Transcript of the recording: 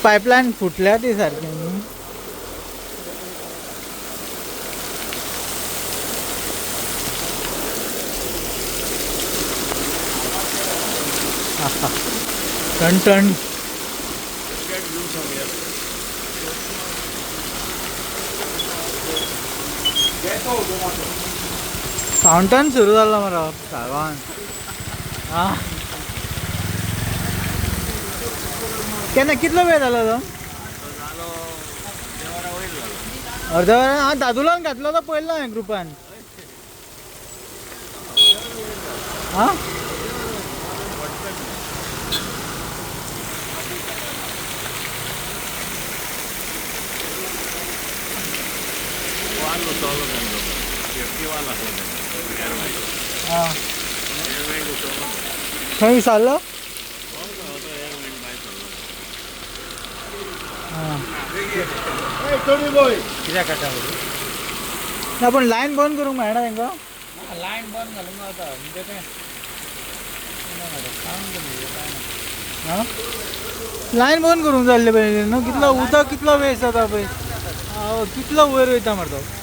Pipeline फुटल्या ती सारखी न्ही. टन टन फाउंटन सुरू झालं मरा सागवान. हा केन्ना कितलो वेळ जालो तो? अर्धा वर. हा दादुलान घातलो तो पळयलो हांवें ग्रुपान. हा खंय विचारलो? कित्याक काडटा ना पूण लायन बंद करूंक मेळना तांकां. लायन बंद घालूंक गावता म्हणजे तें लायन बंद करूंक जाय आसलें पळय न्हू. कितलो उदक कितलो वेस्ट जाता पळय. कितलो वयर वयता मरे तो.